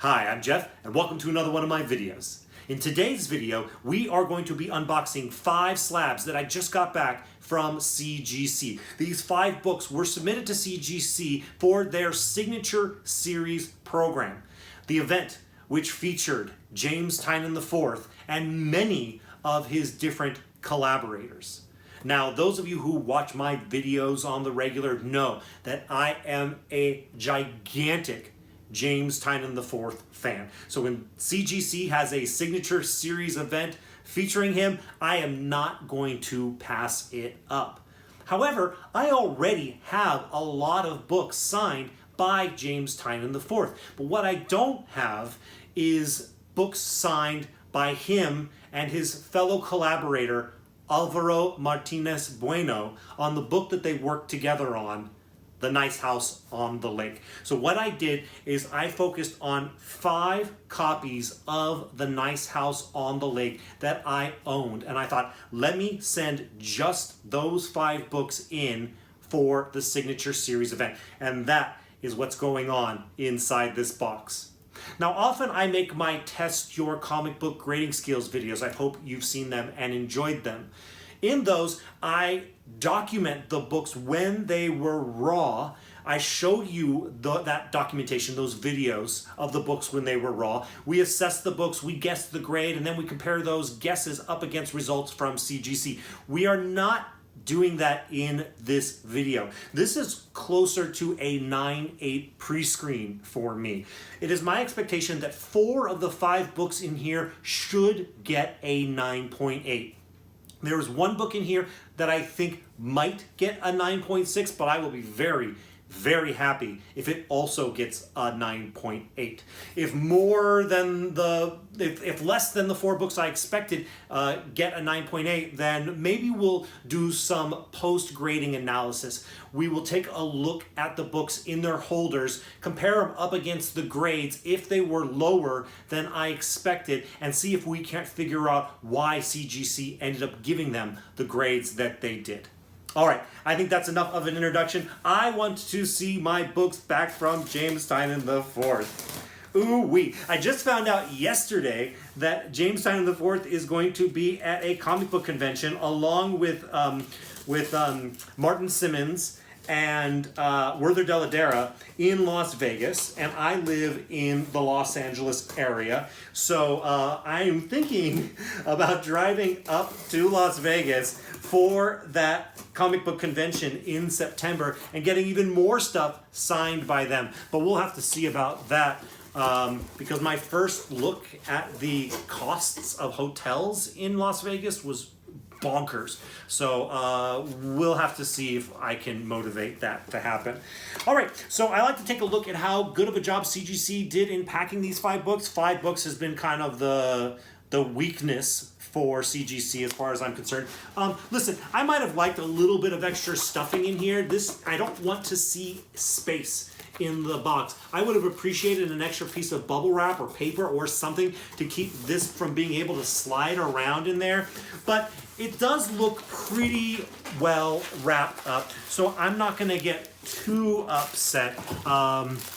Hi, I'm Jeff, and welcome to another one of my videos. In today's video, we are going to be unboxing 5 slabs that I just got back from CGC. These 5 books were submitted to CGC for their signature series program. The event, which featured James Tynion IV and many of his different collaborators. Now, those of you who watch my videos on the regular know that I am a gigantic James Tynion IV fan. So when CGC has a signature series event featuring him, I am not going to pass it up. However, I already have a lot of books signed by James Tynion IV. But what I don't have is books signed by him and his fellow collaborator, Álavaro MartÍnez Bueno, on the book that they worked together on, The Nice House on the Lake. So what I did is I focused on 5 copies of The Nice House on the Lake that I owned. And I thought, let me send just those 5 books in for the signature series event. And that is what's going on inside this box. Now, often I make my test your comic book grading skills videos. I hope you've seen them and enjoyed them. In those, I document the books when they were raw. I showed you that documentation, those videos of the books when they were raw. We assess the books, we guess the grade, and then we compare those guesses up against results from CGC. We are not doing that in this video. This is closer to a 9.8 pre-screen for me. It is my expectation that 4 of the 5 books in here should get a 9.8. There is one book in here that I think might get a 9.6, but I will be very, very happy if it also gets a 9.8. If less than the 4 books I expected get a 9.8, then maybe we'll do some post-grading analysis. We will take a look at the books in their holders, compare them up against the grades if they were lower than I expected, and see if we can't figure out why CGC ended up giving them the grades that they did. All right, I think that's enough of an introduction. I want to see my books back from James Tynion IV. Ooh-wee. I just found out yesterday that James Tynion IV is going to be at a comic book convention along with Martin Simmons and Werther Dell'Edera in Las Vegas, and I live in the Los Angeles area. So I am thinking about driving up to Las Vegas for that comic book convention in September and getting even more stuff signed by them. But we'll have to see about that because my first look at the costs of hotels in Las Vegas was bonkers. So we'll have to see if I can motivate that to happen. All right, so I like to take a look at how good of a job CGC did in packing these 5 books. 5 books has been kind of the weakness for CGC as far as I'm concerned. Listen, I might have liked a little bit of extra stuffing in here. I don't want to see space in the box. I would have appreciated an extra piece of bubble wrap or paper or something to keep this from being able to slide around in there. But it does look pretty well wrapped up, so I'm not going to get too upset,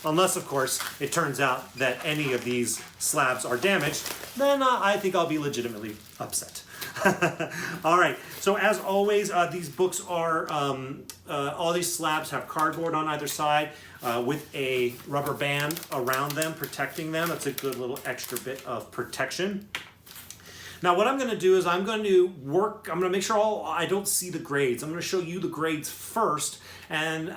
unless, of course, it turns out that any of these slabs are damaged. Then I think I'll be legitimately upset. All right, so as always, these books are, all these slabs have cardboard on either side with a rubber band around them, protecting them. That's a good little extra bit of protection. Now what I'm going to do is I'm going to make sure I don't see the grades. I'm going to show you the grades first, and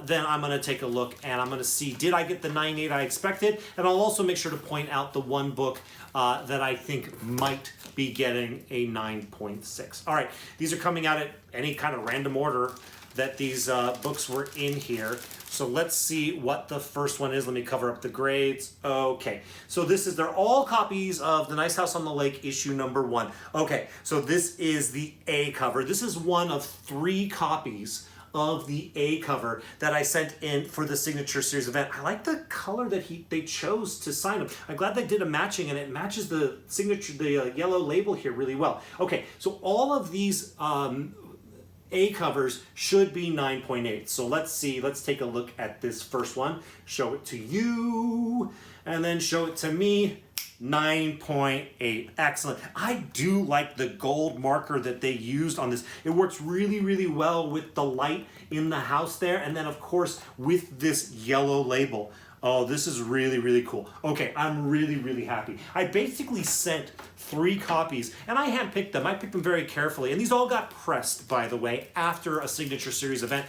then I'm going to take a look and I'm going to see, did I get the 9.8 I expected? And I'll also make sure to point out the one book that I think might be getting a 9.6. All right, these are coming out at any kind of random order that these books were in here. So let's see what the first one is. Let me cover up the grades. Okay, so they're all copies of The Nice House on the Lake, issue number 1. Okay, so this is the A cover. This is one of 3 copies of the A cover that I sent in for the signature series event. I like the color that they chose to sign them. I'm glad they did a matching, and it matches the signature, the yellow label here really well. Okay, so all of these A covers should be 9.8. So let's see, let's take a look at this first one, show it to you. and then show it to me. 9.8. Excellent. I do like the gold marker that they used on this. It works really, really well with the light in the house there, and then of course with this yellow label. Oh, this is really, really cool. Okay, I'm really, really happy. I basically sent 3 copies, and I handpicked them. I picked them very carefully, and these all got pressed, by the way, after a Signature Series event.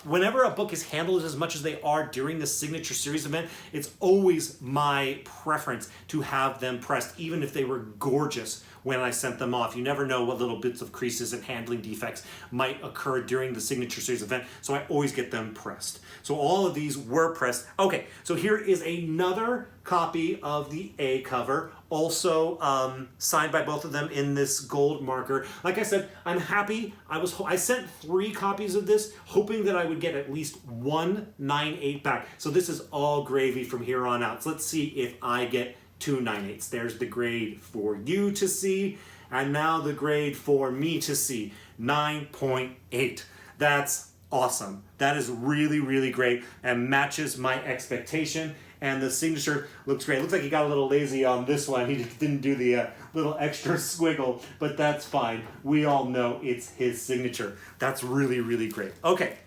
Whenever a book is handled as much as they are during the Signature Series event, it's always my preference to have them pressed, even if they were gorgeous when I sent them off. You never know what little bits of creases and handling defects might occur during the Signature Series event, so I always get them pressed. So all of these were pressed. Okay, so here is another copy of the A cover, also signed by both of them in this gold marker. Like I said, I'm happy. I sent 3 copies of this, hoping that I would get at least one 9.8 back. So this is all gravy from here on out. So let's see if I get 2 9.8s. There's the grade for you to see, and now the grade for me to see. 9.8. That's awesome. That is really, really great and matches my expectation. And the signature looks great. Looks like he got a little lazy on this one. He didn't do the little extra squiggle, but that's fine. We all know it's his signature. That's really, really great. Okay,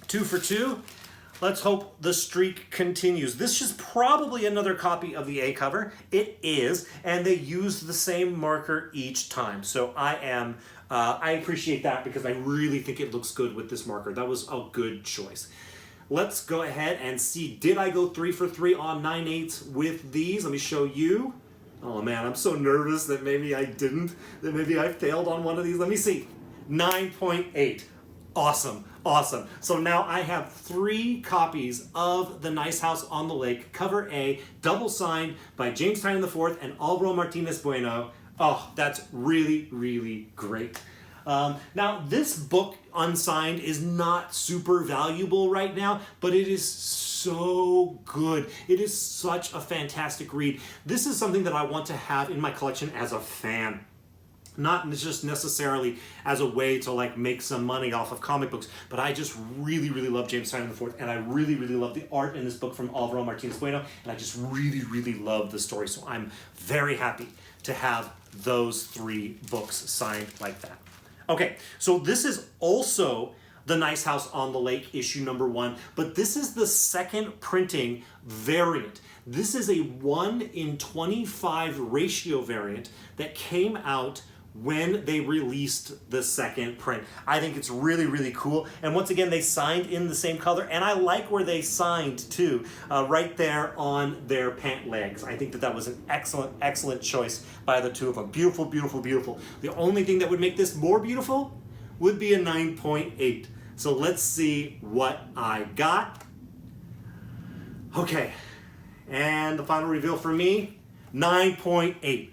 2 for 2. Let's hope the streak continues. This is probably another copy of the A cover. It is, and they used the same marker each time. So I appreciate that because I really think it looks good with this marker. That was a good choice. Let's go ahead and see, did I go 3 for 3 on 9.8s with these? Let me show you. Oh man, I'm so nervous that maybe I didn't, that maybe I failed on one of these. Let me see. 9.8. Awesome, awesome. So now I have 3 copies of The Nice House on the Lake, cover A, double signed by James Tynion IV and Álavaro MartÍnez Bueno. Oh, that's really, really great. Now, this book, unsigned, is not super valuable right now, but it is so good. It is such a fantastic read. This is something that I want to have in my collection as a fan. Not just necessarily as a way to like make some money off of comic books, but I just really, really love James Tynion IV, and I really, really love the art in this book from Álavaro MartÍnez Bueno, and I just really, really love the story. So I'm very happy to have those 3 books signed like that. Okay, so this is also The Nice House on the Lake, issue number 1, but this is the second printing variant. This is a 1:25 ratio variant that came out when they released the second print. I think it's really, really cool. And once again, they signed in the same color, and I like where they signed too, right there on their pant legs. I think that that was an excellent, excellent choice by the 2 of them. Beautiful, beautiful, beautiful. The only thing that would make this more beautiful would be a 9.8. So let's see what I got. Okay, and the final reveal for me, 9.8.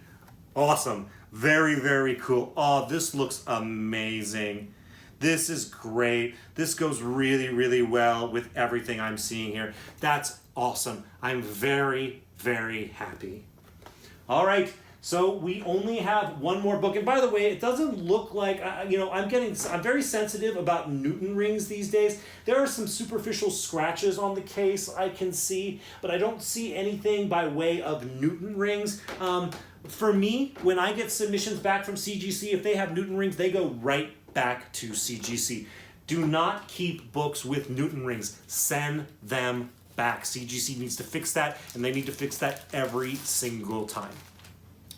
Awesome. Very, very cool. Oh, this looks amazing. This is great. This goes really, really well with everything I'm seeing here. That's awesome. I'm very, very happy. All right, so we only have one more book. And by the way, it doesn't look like, I'm very sensitive about Newton rings these days. There are some superficial scratches on the case I can see, but I don't see anything by way of Newton rings. For me, when I get submissions back from CGC, if they have Newton rings, they go right back to CGC. Do not keep books with Newton rings. Send them back. CGC needs to fix that, and they need to fix that every single time.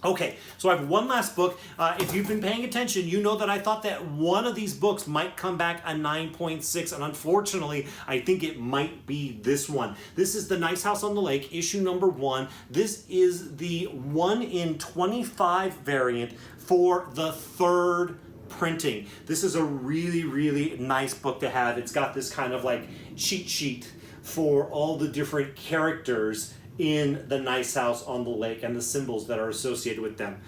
Okay, so I have one last book. If you've been paying attention, you know that I thought that one of these books might come back a 9.6, and unfortunately, I think it might be this one. This is The Nice House on the Lake, issue number 1. This is the 1:25 variant for the 3rd printing. This is a really, really nice book to have. It's got this kind of like cheat sheet for all the different characters in The Nice House on the Lake and the symbols that are associated with them.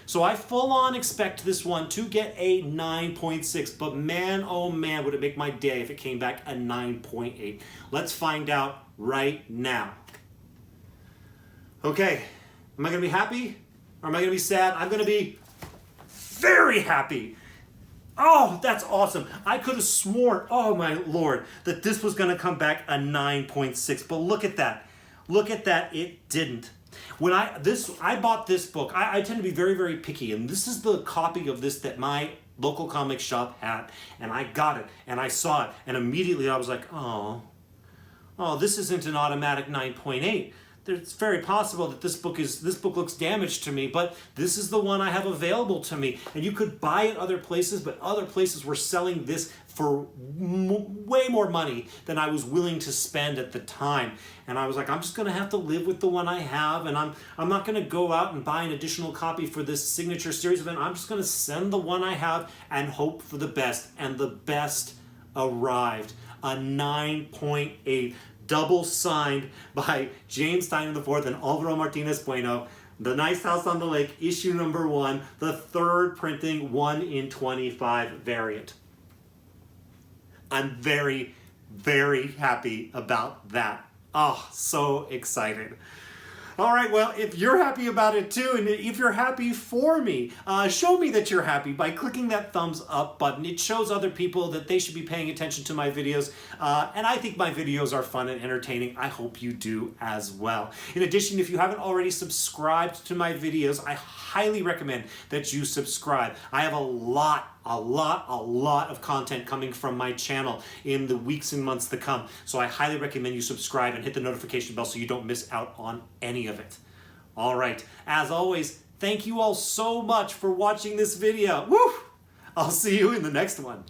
So I full on expect this one to get a 9.6, but man, oh man, would it make my day if it came back a 9.8. Let's find out right now. Okay, am I gonna be happy or am I gonna be sad? I'm gonna be very happy. Oh, that's awesome. I could have sworn, oh my Lord, that this was gonna come back a 9.6, but look at that. Look at that, it didn't. When I bought this book, I tend to be very, very picky, and this is the copy of this that my local comic shop had, and I got it, and I saw it, and immediately I was like, oh, this isn't an automatic 9.8. It's very possible that this book looks damaged to me, but this is the one I have available to me. And you could buy it other places, but other places were selling this for way more money than I was willing to spend at the time. And I was like, I'm just going to have to live with the one I have, and I'm not going to go out and buy an additional copy for this signature series event. I'm just going to send the one I have and hope for the best. And the best arrived. A 9.8. Double signed by James Tynion IV and Álavaro MartÍnez Bueno. The Nice House on the Lake, issue number 1, the third printing, 1 in 25 variant. I'm very, very happy about that. Oh, so excited. All right, well, if you're happy about it too, and if you're happy for me, show me that you're happy by clicking that thumbs up button. It shows other people that they should be paying attention to my videos, and I think my videos are fun and entertaining. I hope you do as well. In addition, if you haven't already subscribed to my videos, I highly recommend that you subscribe. I have a lot of content coming from my channel in the weeks and months to come. So I highly recommend you subscribe and hit the notification bell so you don't miss out on any of it. All right, as always, thank you all so much for watching this video. Woo! I'll see you in the next one.